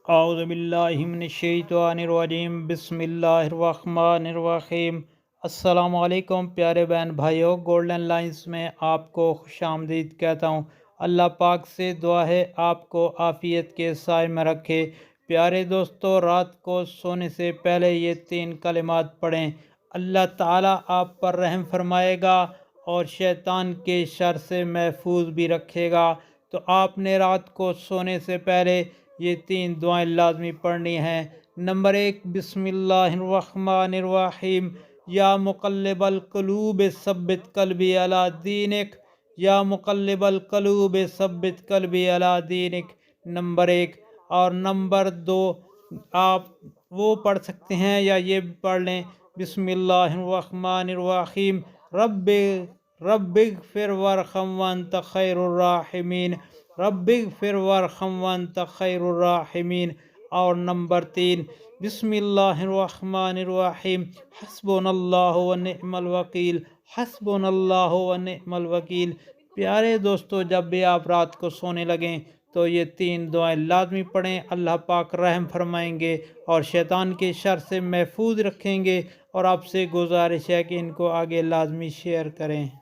اعوذ باللہ من الشیطان الرجیم، بسم اللہ الرحمن الرحیم۔ السلام علیکم پیارے بہن بھائیوں، گولڈن لائنز میں آپ کو خوش آمدید کہتا ہوں۔ اللہ پاک سے دعا ہے آپ کو عافیت کے سائے میں رکھے۔ پیارے دوستو، رات کو سونے سے پہلے یہ 3 کلمات پڑھیں، اللہ تعالیٰ آپ پر رحم فرمائے گا اور شیطان کے شر سے محفوظ بھی رکھے گا۔ تو آپ نے رات کو سونے سے پہلے یہ 3 دعائیں لازمی پڑھنی ہیں۔ نمبر 1، بسم اللہ الرحمن الرحیم، یا مقلب القلوب ثبت قلبی علی دینک، یا مقلب القلوب ثبت قلبی علی دینک، نمبر 1۔ اور نمبر 2، آپ وہ پڑھ سکتے ہیں یا یہ پڑھ لیں، بسم اللہ الرحمن الرحیم، رب اغفر وارحم وانت خیر الراحمین، رب اغفر وارحم وانت خیر الراحمین۔ اور نمبر 3، بسم اللہ الرحمن الرحیم، حسبنا اللہ ونعم الوکیل، حسبنا اللہ ونعم الوکیل۔ پیارے دوستو، جب بھی آپ رات کو سونے لگیں تو یہ 3 دعائیں لازمی پڑھیں، اللہ پاک رحم فرمائیں گے اور شیطان کے شر سے محفوظ رکھیں گے۔ اور آپ سے گزارش ہے کہ ان کو آگے لازمی شیئر کریں۔